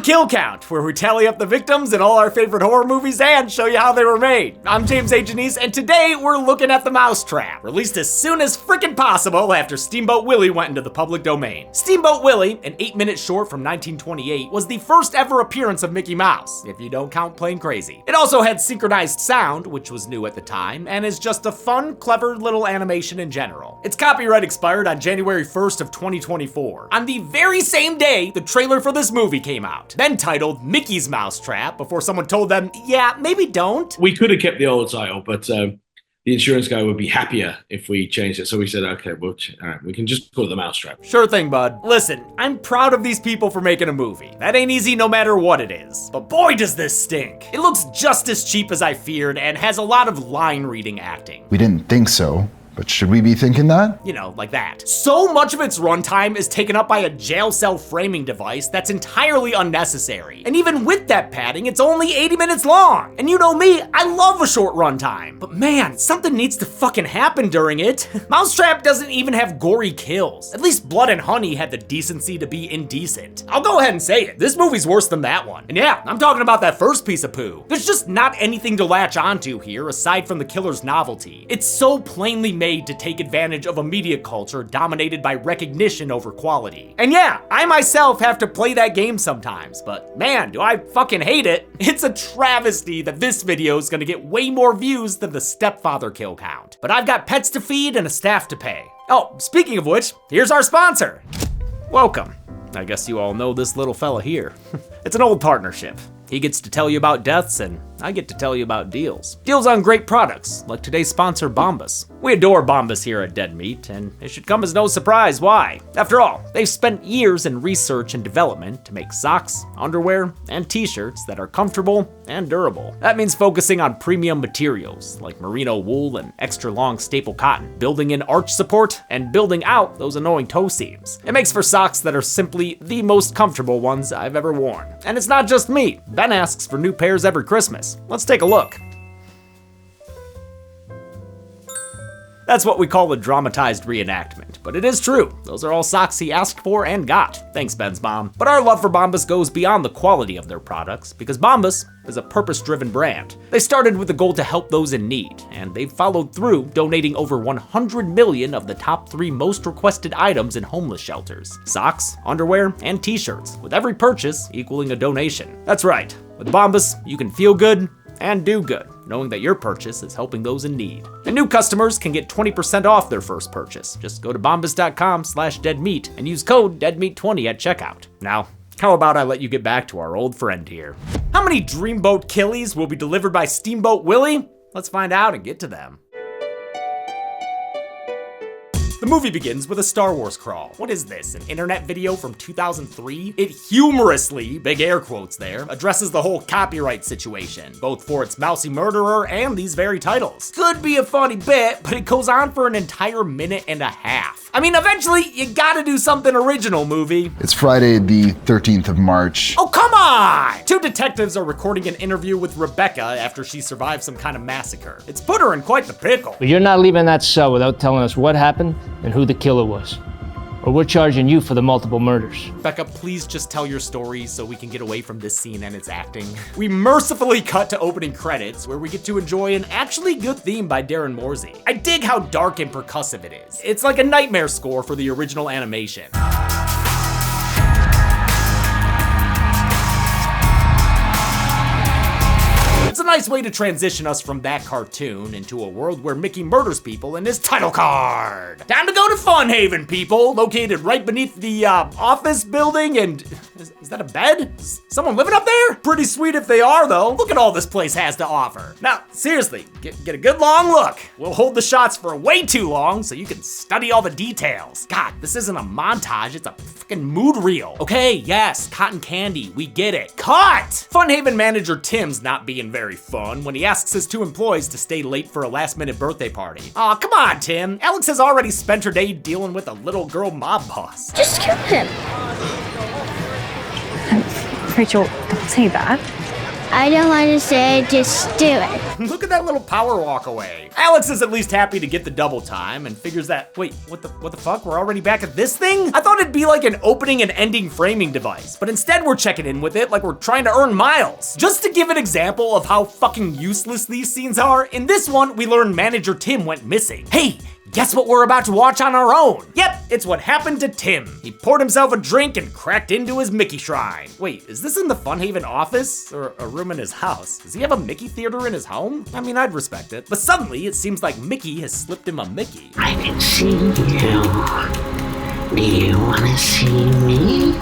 Kill Count, where we tally up the victims in all our favorite horror movies and show you how they were made. I'm James A. Janice, and today we're looking at The Mousetrap, released as soon as frickin' possible after Steamboat Willie went into the public domain. Steamboat Willie, an 8-minute short from 1928, was the first ever appearance of Mickey Mouse, if you don't count Plain Crazy. It also had synchronized sound, which was new at the time, and is just a fun, clever little animation in general. Its copyright expired on January 1st of 2024. On the very same day, the trailer for this movie came out, then titled Mickey's Mousetrap, before someone told them, yeah, maybe don't. We could have kept the old title, but the insurance guy would be happier if we changed it. So we said, okay, well, all right, we can just call it The Mousetrap. Sure thing, bud. Listen, I'm proud of these people for making a movie. That ain't easy no matter what it is. But boy, does this stink. It looks just as cheap as I feared and has a lot of line-reading acting. We didn't think so. But should we be thinking that? You know, like that. So much of its runtime is taken up by a jail cell framing device that's entirely unnecessary. And even with that padding, it's only 80 minutes long. And you know me, I love a short runtime. But man, something needs to fucking happen during it. Mousetrap doesn't even have gory kills. At least Blood and Honey had the decency to be indecent. I'll go ahead and say it, this movie's worse than that one. And yeah, I'm talking about that first piece of poo. There's just not anything to latch onto here aside from the killer's novelty. It's so plainly made to take advantage of a media culture dominated by recognition over quality. And yeah, I myself have to play that game sometimes, but man, do I fucking hate it. It's a travesty that this video is gonna get way more views than the stepfather kill count. But I've got pets to feed and a staff to pay. Oh, speaking of which, here's our sponsor. Welcome. I guess you all know this little fella here. It's an old partnership. He gets to tell you about deaths, and I get to tell you about deals. Deals on great products, like today's sponsor, Bombas. We adore Bombas here at Dead Meat, and it should come as no surprise why. After all, they've spent years in research and development to make socks, underwear, and t-shirts that are comfortable and durable. That means focusing on premium materials, like merino wool and extra long staple cotton, building in arch support, and building out those annoying toe seams. It makes for socks that are simply the most comfortable ones I've ever worn. And it's not just me. Ben asks for new pairs every Christmas. Let's take a look. That's what we call a dramatized reenactment, but it is true. Those are all socks he asked for and got. Thanks, Ben's mom. But our love for Bombas goes beyond the quality of their products, because Bombas is a purpose-driven brand. They started with the goal to help those in need, and they've followed through, donating over 100 million of the top 3 most requested items in homeless shelters: socks, underwear, and t-shirts, with every purchase equaling a donation. That's right, with Bombas, you can feel good and do good, knowing that your purchase is helping those in need. And new customers can get 20% off their first purchase. Just go to bombas.com/deadmeat and use code deadmeat20 at checkout. Now, how about I let you get back to our old friend here? How many Dreamboat Killies will be delivered by Steamboat Willie? Let's find out and get to them. The movie begins with a Star Wars crawl. What is this, an internet video from 2003? It humorously, big air quotes there, addresses the whole copyright situation, both for its mousy murderer and these very titles. Could be a funny bit, but it goes on for an entire minute and a half. I mean, eventually, you gotta do something original, movie. It's Friday the 13th of March. Oh, come on! 2 detectives are recording an interview with Rebecca after she survived some kind of massacre. It's put her in quite the pickle. But you're not leaving that cell without telling us what happened and who the killer was. Or we're charging you for the multiple murders. Becca, please just tell your story so we can get away from this scene and its acting. We mercifully cut to opening credits, where we get to enjoy an actually good theme by Darren Morsey. I dig how dark and percussive it is. It's like a nightmare score for the original animation. It's a nice way to transition us from that cartoon into a world where Mickey murders people in his title card. Time to go to Fun Haven, people, located right beneath the office building. And is that a bed? Is someone living up there? Pretty sweet if they are, though. Look at all this place has to offer. Now, seriously, get a good long look. We'll hold the shots for way too long so you can study all the details. God, this isn't a montage, it's a freaking mood reel. Okay, yes, cotton candy, we get it. Cut! Fun Haven manager Tim's not being very fun when he asks his 2 employees to stay late for a last-minute birthday party. Aw, come on, Tim. Alex has already spent her day dealing with a little girl mob boss. Just kill him. Rachel, don't say that. I don't want to say, just do it. Look at that little power walk away. Alex is at least happy to get the double time and figures that, wait, what the fuck? We're already back at this thing? I thought it'd be like an opening and ending framing device, but instead we're checking in with it like we're trying to earn miles. Just to give an example of how fucking useless these scenes are, in this one, we learn manager Tim went missing. Hey, guess what we're about to watch on our own? Yep, it's what happened to Tim. He poured himself a drink and cracked into his Mickey shrine. Wait, is this in the Funhaven office or a room in his house? Does he have a Mickey theater in his home? I mean, I'd respect it. But suddenly, it seems like Mickey has slipped him a Mickey. I can see you. Do you want to see me?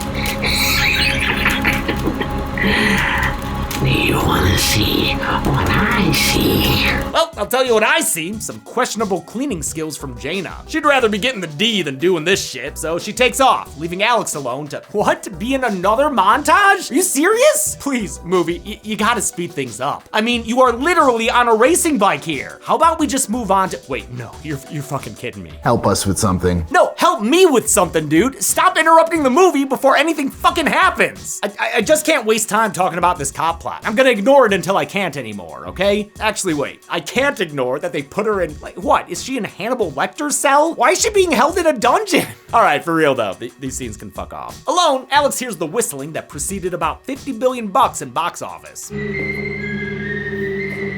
Do you want to see what I see? Well, I'll tell you what I see. Some questionable cleaning skills from Jaina. She'd rather be getting the D than doing this shit, so she takes off, leaving Alex alone to, what? Be in another montage? Are you serious? Please, movie, you gotta speed things up. I mean, you are literally on a racing bike here. How about we just move on to, wait, no, you're fucking kidding me. Help us with something. No, help me with something, dude. Stop interrupting the movie before anything fucking happens. I just can't waste time talking about this cop plot. I'm gonna ignore it until I can't anymore, okay? Actually, wait. I can't ignore that they put her in, like, what? Is she in Hannibal Lecter's cell? Why is she being held in a dungeon? All right, for real though, these scenes can fuck off. Alone, Alex hears the whistling that preceded about $50 billion in box office.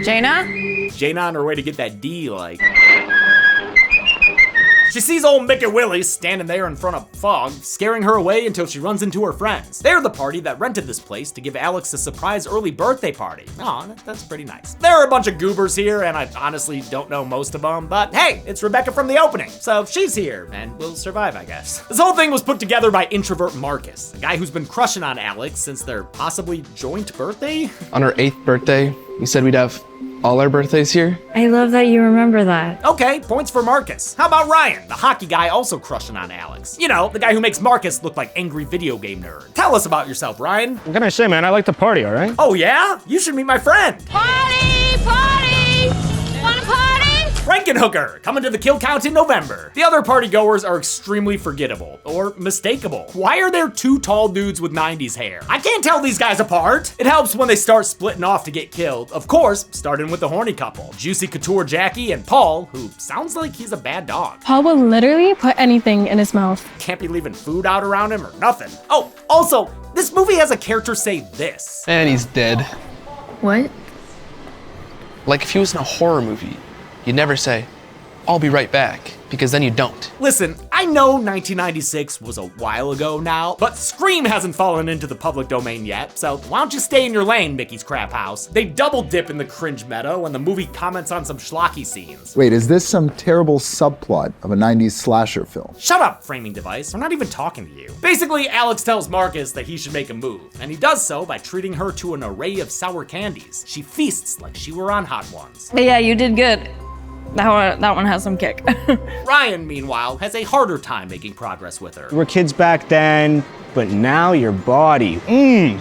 Jaina? Jaina on her way to get that D, like. She sees old Mickey Willie standing there in front of fog, scaring her away until she runs into her friends. They're the party that rented this place to give Alex a surprise early birthday party. Aw, that's pretty nice. There are a bunch of goobers here, and I honestly don't know most of them, but hey, it's Rebecca from the opening, so she's here, and we'll survive, I guess. This whole thing was put together by introvert Marcus, a guy who's been crushing on Alex since their possibly joint birthday. On our 8th birthday, you said we'd have all our birthdays here? I love that you remember that. Okay, points for Marcus. How about Ryan, the hockey guy also crushing on Alex? You know, the guy who makes Marcus look like angry video game nerd. Tell us about yourself, Ryan. What can I say, man? I like to party, all right? Oh yeah? You should meet my friend. Party! Party! Want to party? Frankenhooker, coming to the kill count in November. The other partygoers are extremely forgettable, or mistakable. Why are there two tall dudes with 90s hair? I can't tell these guys apart. It helps when they start splitting off to get killed. Of course, starting with the horny couple, Juicy Couture Jackie and Paul, who sounds like he's a bad dog. Paul will literally put anything in his mouth. Can't be leaving food out around him or nothing. Oh, also, this movie has a character say this. And he's dead. What? Like if he was in a horror movie, you'd never say, I'll be right back, because then you don't. Listen, I know 1996 was a while ago now, but Scream hasn't fallen into the public domain yet, so why don't you stay in your lane, Mickey's Crap House? They double dip in the cringe meta when the movie comments on some schlocky scenes. Wait, is this some terrible subplot of a 90s slasher film? Shut up, framing device. I'm not even talking to you. Basically, Alex tells Marcus that he should make a move, and he does so by treating her to an array of sour candies. She feasts like she were on hot ones. But yeah, you did good. That one has some kick. Ryan, meanwhile, has a harder time making progress with her. We were kids back then, but now your body,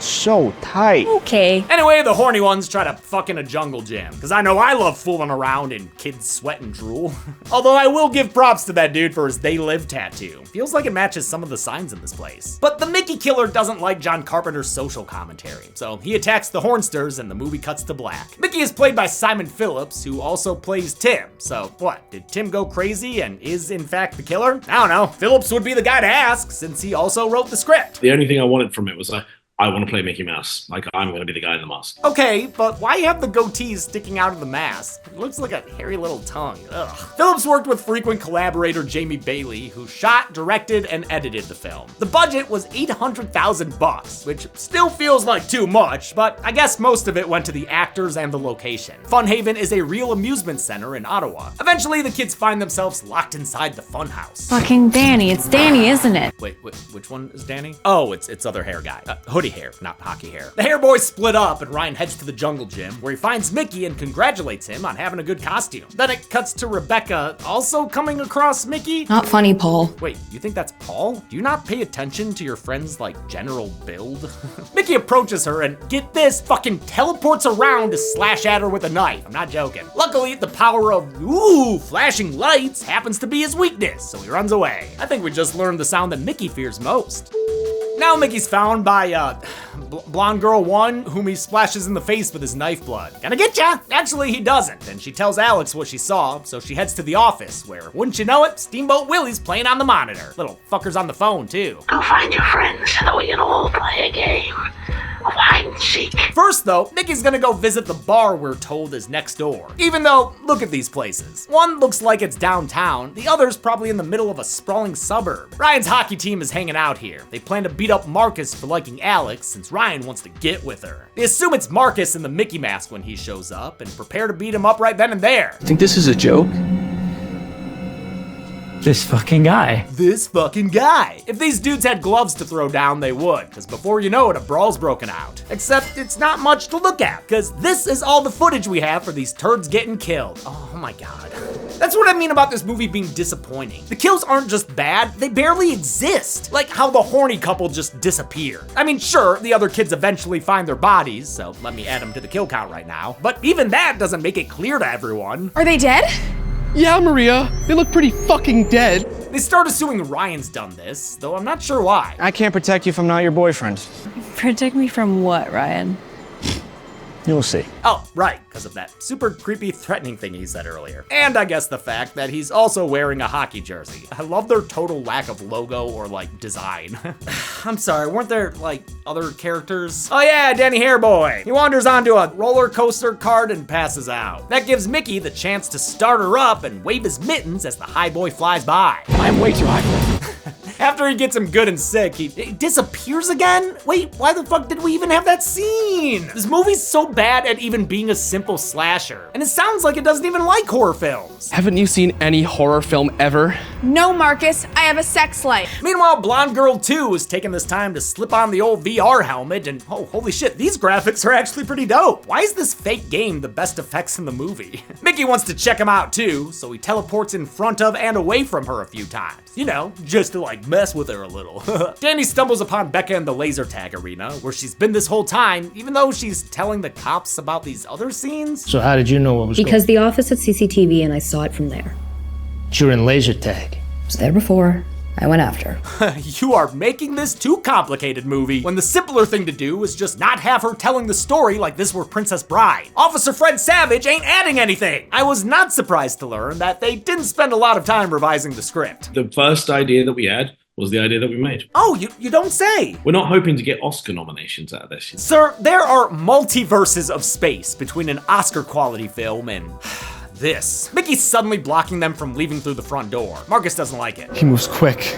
so tight. Okay. Anyway, the horny ones try to fuck in a jungle gym, because I know I love fooling around in kids' sweat and drool. Although I will give props to that dude for his They Live tattoo. Feels like it matches some of the signs in this place. But the Mickey killer doesn't like John Carpenter's social commentary, so he attacks the Hornsters and the movie cuts to black. Mickey is played by Simon Phillips, who also plays Tim. So what, did Tim go crazy and is in fact the killer? I don't know. Phillips would be the guy to ask, since he also wrote the script. The only thing I wanted from it was I want to play Mickey Mouse. Like, I'm going to be the guy in the mask. Okay, but why have the goatees sticking out of the mask? It looks like a hairy little tongue. Ugh. Phillips worked with frequent collaborator Jamie Bailey, who shot, directed, and edited the film. The budget was $800,000, which still feels like too much, but I guess most of it went to the actors and the location. Funhaven is a real amusement center in Ottawa. Eventually, the kids find themselves locked inside the funhouse. Fucking Danny. It's Danny, isn't it? Wait, which one is Danny? Oh, it's other hair guy. Hoodie hair, not hockey hair. The hair boys split up and Ryan heads to the jungle gym where he finds Mickey and congratulates him on having a good costume. Then it cuts to Rebecca also coming across Mickey. Not funny, Paul. Wait, you think that's Paul? Do you not pay attention to your friend's like general build? Mickey approaches her and get this, fucking teleports around to slash at her with a knife. I'm not joking. Luckily, the power of flashing lights happens to be his weakness, so he runs away. I think we just learned the sound that Mickey fears most. Now Mickey's found by, blonde girl 1, whom he splashes in the face with his knife blood. Gonna get ya! Actually, he doesn't, and she tells Alex what she saw, so she heads to the office, where, wouldn't you know it, Steamboat Willie's playing on the monitor. Little fucker's on the phone, too. Go find your friends so that we can all play a game of hide and seek. First, though, Mickey's gonna go visit the bar we're told is next door. Even though, look at these places. One looks like it's downtown, the other's probably in the middle of a sprawling suburb. Ryan's hockey team is hanging out here. They plan to beat up Marcus for liking Alex, since Ryan wants to get with her. They assume it's Marcus in the Mickey mask when he shows up, and prepare to beat him up right then and there. Think this is a joke? This fucking guy. This fucking guy. If these dudes had gloves to throw down, they would, because before you know it, a brawl's broken out. Except it's not much to look at, because this is all the footage we have for these turds getting killed. Oh my god. That's what I mean about this movie being disappointing. The kills aren't just bad, they barely exist. Like how the horny couple just disappear. I mean, sure, the other kids eventually find their bodies, so let me add them to the kill count right now. But even that doesn't make it clear to everyone. Are they dead? Yeah, Maria, they look pretty fucking dead. They start assuming Ryan's done this, though I'm not sure why. I can't protect you if I'm not your boyfriend. Protect me from what, Ryan? You'll see. Oh, right, because of that super creepy threatening thing he said earlier. And I guess the fact that he's also wearing a hockey jersey. I love their total lack of logo or like design. I'm sorry, weren't there like other characters? Oh yeah, Danny Hairboy. He wanders onto a roller coaster cart and passes out. That gives Mickey the chance to start her up and wave his mittens as the high boy flies by. I'm way too high for this. After he gets him good and sick, he disappears again? Wait, why the fuck did we even have that scene? This movie's so bad at even being a simple slasher. And it sounds like it doesn't even like horror films. Haven't you seen any horror film ever? No, Marcus, I have a sex life. Meanwhile, Blonde Girl 2 is taking this time to slip on the old VR helmet and oh, holy shit, these graphics are actually pretty dope. Why is this fake game the best effects in the movie? Mickey wants to check him out too, so he teleports in front of and away from her a few times. You know, just to like mess with her a little. Danny stumbles upon Becca in the laser tag arena, where she's been this whole time, even though she's telling the cops about these other scenes. So how did you know what was Because the office had CCTV and I saw it from there. You're in laser tag. I was there before. I went after. You are making this too complicated, movie, when the simpler thing to do is just not have her telling the story like this were Princess Bride. Officer Fred Savage ain't adding anything. I was not surprised to learn that they didn't spend a lot of time revising the script. The first idea that we had was the idea that we made. Oh, you don't say. We're not hoping to get Oscar nominations out of this. Sir, there are multiverses of space between an Oscar quality film and this. Mickey's suddenly blocking them from leaving through the front door. Marcus doesn't like it. He moves quick.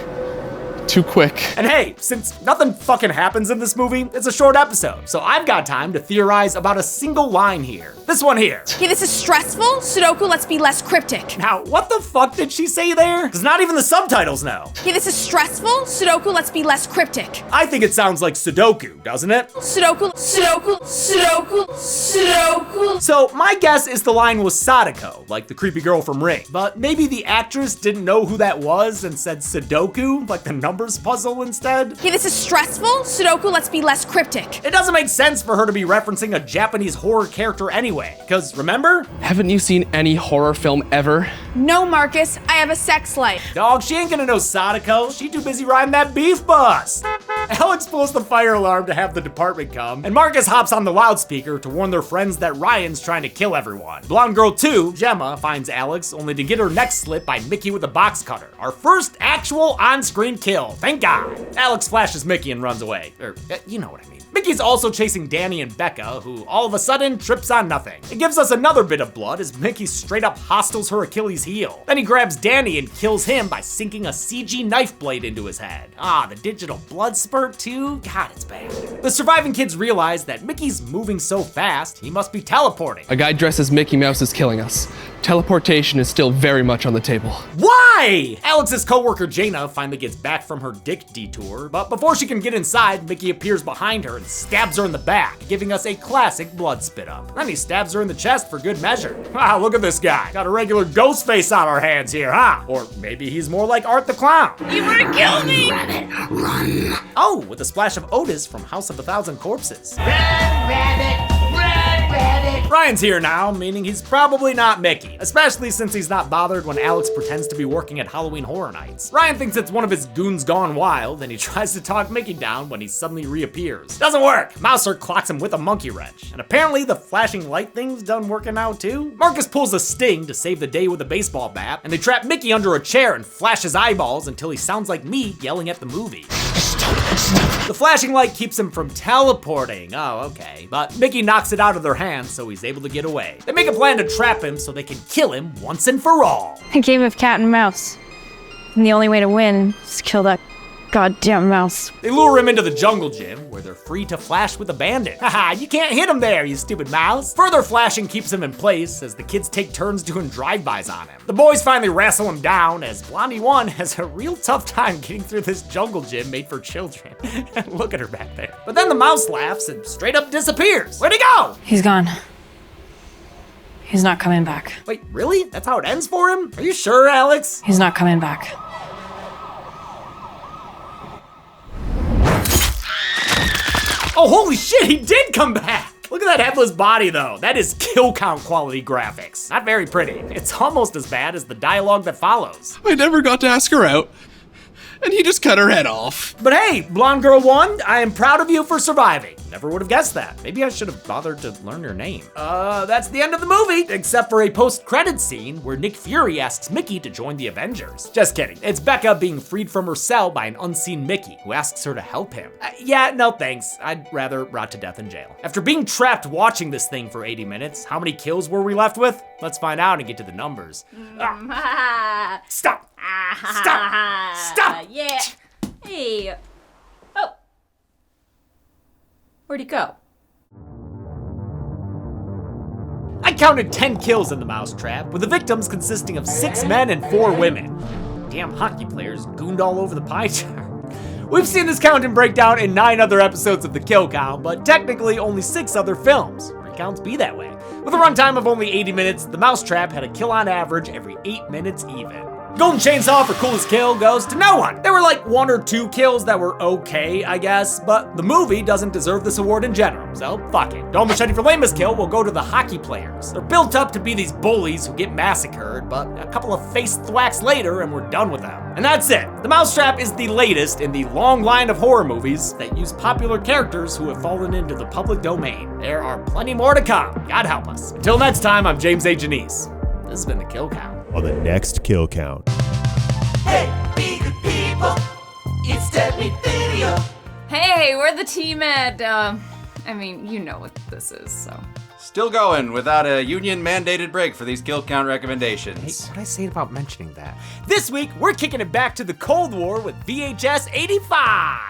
Too quick. And hey, since nothing fucking happens in this movie, it's a short episode, so I've got time to theorize about a single line here. This one here. Okay, this is stressful. Sudoku, let's be less cryptic. Now, what the fuck did she say there? Because not even the subtitles know. Okay, this is stressful. Sudoku, let's be less cryptic. I think it sounds like Sudoku, doesn't it? Sudoku, Sudoku, Sudoku, Sudoku. So my guess is the line was Sadako, like the creepy girl from Ring. But maybe the actress didn't know who that was and said Sudoku, like the numbers puzzle instead. Okay, this is stressful. Sudoku, let's be less cryptic. It doesn't make sense for her to be referencing a Japanese horror character anyway, because remember? Haven't you seen any horror film ever? No, Marcus, I have a sex life. Dog, she ain't gonna know Sadako. She too busy riding that beef bus. Alex pulls the fire alarm to have the department come, and Marcus hops on the loudspeaker to warn their friends that Ryan's trying to kill everyone. Blonde Girl 2, Gemma, finds Alex only to get her neck slit by Mickey with a box cutter. Our first actual on-screen kill, thank God. Alex flashes Mickey and runs away. Or, you know what I mean. Mickey's also chasing Danny and Becca, who all of a sudden trips on nothing. It gives us another bit of blood as Mickey straight up hostels her Achilles heel. Then he grabs Danny and kills him by sinking a CG knife blade into his head. Ah, the digital blood spurt too? God, it's bad. The surviving kids realize that Mickey's moving so fast, he must be teleporting. A guy dressed as Mickey Mouse is killing us. Teleportation is still very much on the table. Why? Alex's coworker Jaina finally gets back from her dick detour, but before she can get inside, Mickey appears behind her and stabs her in the back, giving us a classic blood spit up. Then he stabs her in the chest for good measure. Wow, look at this guy. Got a regular ghost face on our hands here, huh? Or maybe he's more like Art the Clown. You wanna kill me? Rabbit, run. Oh, with a splash of Otis from House of a Thousand Corpses. Run, rabbit, run, rabbit. Ryan's here now, meaning he's probably not Mickey, especially since he's not bothered when Alex pretends to be working at Halloween Horror Nights. Ryan thinks it's one of his goons gone wild, and he tries to talk Mickey down when he suddenly reappears. Doesn't work. Mouser clocks him with a monkey wrench, and apparently the flashing light thing's done working out too. Marcus pulls a Sting to save the day with a baseball bat, and they trap Mickey under a chair and flash his eyeballs until he sounds like me yelling at the movie. The flashing light keeps him from teleporting. Oh, okay. But Mickey knocks it out of their hands, so he's able to get away. They make a plan to trap him so they can kill him once and for all. A game of cat and mouse. And the only way to win is kill that goddamn mouse. They lure him into the jungle gym, where they're free to flash with a bandit. Haha, you can't hit him there, you stupid mouse. Further flashing keeps him in place as the kids take turns doing drive-bys on him. The boys finally wrestle him down as Blondie 1 has a real tough time getting through this jungle gym made for children. Look at her back there. But then the mouse laughs and straight up disappears. Where'd he go? He's gone. He's not coming back. Wait, really? That's how it ends for him? Are you sure, Alex? He's not coming back. Oh, holy shit, he did come back! Look at that headless body though. That is kill count quality graphics. Not very pretty. It's almost as bad as the dialogue that follows. I never got to ask her out, and he just cut her head off. But hey, Blonde Girl 1, I am proud of you for surviving. Never would have guessed that. Maybe I should have bothered to learn your name. That's the end of the movie, except for a post-credits scene where Nick Fury asks Mickey to join the Avengers. Just kidding. It's Becca being freed from her cell by an unseen Mickey, who asks her to help him. Yeah, no thanks. I'd rather rot to death in jail. After being trapped watching this thing for 80 minutes, how many kills were we left with? Let's find out and get to the numbers. Stop! Stop! Stop! Yeah. Hey. Oh. Where'd he go? I counted 10 kills in the mousetrap, with the victims consisting of 6 men and 4 women. Damn hockey players gooned all over the pie chart. We've seen this count and breakdown in 9 other episodes of the kill count, but technically only 6 other films. Recounts be that way. With a runtime of only 80 minutes, the mousetrap had a kill on average every 8 minutes even. Golden Chainsaw for coolest kill goes to no one. There were like 1 or 2 kills that were okay, I guess, but the movie doesn't deserve this award in general, so fuck it. Dome Machete for lamest kill will go to the hockey players. They're built up to be these bullies who get massacred, but a couple of face thwacks later and we're done with them. And that's it. The Mousetrap is the latest in the long line of horror movies that use popular characters who have fallen into the public domain. There are plenty more to come, God help us. Until next time, I'm James A. Janice. This has been the Kill Count. On the next Kill Count. Hey, be good people, it's Deadly Video. Hey, we're the team at, I mean, you know what this is, so. Still going without a union-mandated break for these kill count recommendations. Hey, what'd I say about mentioning that? This week, we're kicking it back to the Cold War with VHS 85.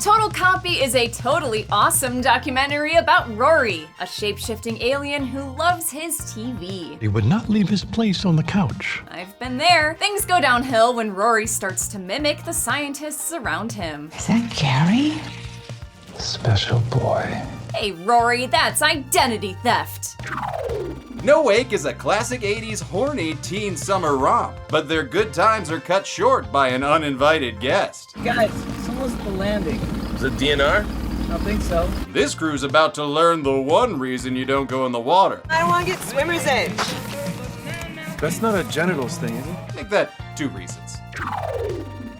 Total Copy is a totally awesome documentary about Rory, a shape-shifting alien who loves his TV. He would not leave his place on the couch. I've been there. Things go downhill when Rory starts to mimic the scientists around him. Is that Gary? Special boy. Hey, Rory, that's identity theft. No Wake is a classic 80s horny teen summer romp, but their good times are cut short by an uninvited guest. Guys, someone's at the landing. Is it DNR? I don't think so. This crew's about to learn the one reason you don't go in the water. I don't want to get swimmer's edge. That's not a genitals thing, is it? Make that 2 reasons.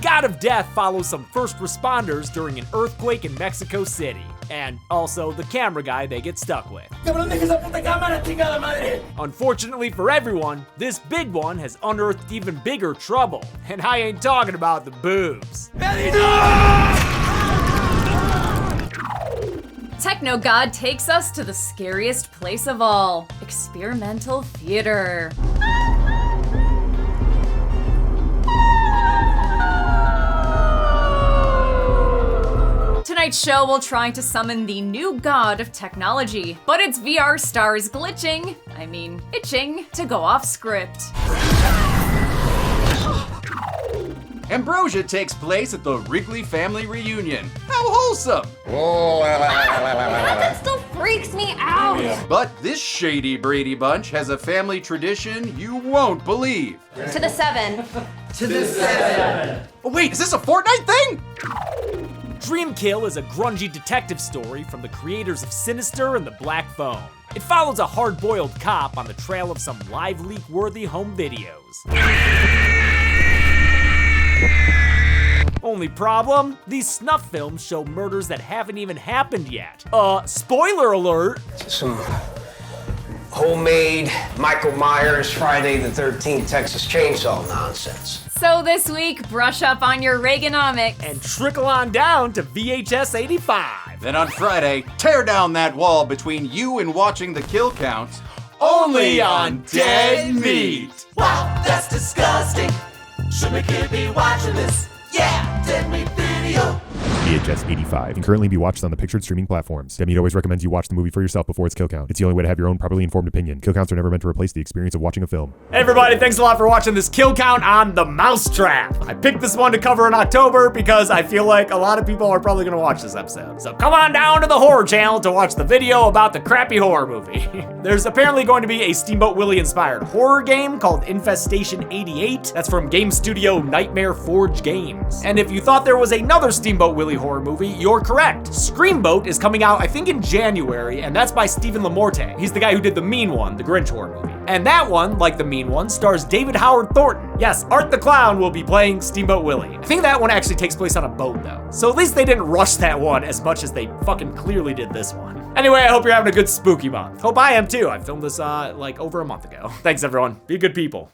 God of Death follows some first responders during an earthquake in Mexico City. And also the camera guy they get stuck with. Unfortunately for everyone, this big one has unearthed even bigger trouble. And I ain't talking about the boobs. Techno God takes us to the scariest place of all, experimental theater. Tonight's show will try to summon the new god of technology, but its VR star is itching to go off script. Ambrosia takes place at the Wrigley family reunion. How wholesome! That still freaks me out. But this shady Brady bunch has a family tradition you won't believe. To the 7. To the 7. Oh wait, is this a Fortnite thing? Dreamkill is a grungy detective story from the creators of Sinister and the Black Phone. It follows a hard-boiled cop on the trail of some live leak-worthy home videos. Only problem? These snuff films show murders that haven't even happened yet. Spoiler alert! Some homemade Michael Myers Friday the 13th Texas Chainsaw nonsense. So this week, brush up on your Reaganomics. And trickle on down to VHS 85. Then on Friday, tear down that wall between you and watching the kill counts only on Dead Meat. Wow, that's disgusting. Should my kid be watching this? Yeah, Dead Meat video. VHS 85 can currently be watched on the pictured streaming platforms. Dead Meat always recommends you watch the movie for yourself before its kill count. It's the only way to have your own properly informed opinion. Kill counts are never meant to replace the experience of watching a film. Hey everybody, thanks a lot for watching this kill count on The Mousetrap. I picked this one to cover in October because I feel like a lot of people are probably gonna watch this episode. So come on down to the horror channel to watch the video about the crappy horror movie. There's apparently going to be a Steamboat Willie inspired horror game called Infestation 88. That's from game studio Nightmare Forge Games. And if you thought there was another Steamboat Willie horror movie, you're correct. Screamboat is coming out, I think, in January, and that's by Stephen Lamorte. He's the guy who did The Mean One, the Grinch horror movie. And that one, like The Mean One, stars David Howard Thornton. Yes, Art the Clown will be playing Steamboat Willie. I think that one actually takes place on a boat, though. So at least they didn't rush that one as much as they fucking clearly did this one. Anyway, I hope you're having a good spooky month. Hope I am too. I filmed this, like, over a month ago. Thanks, everyone. Be good people.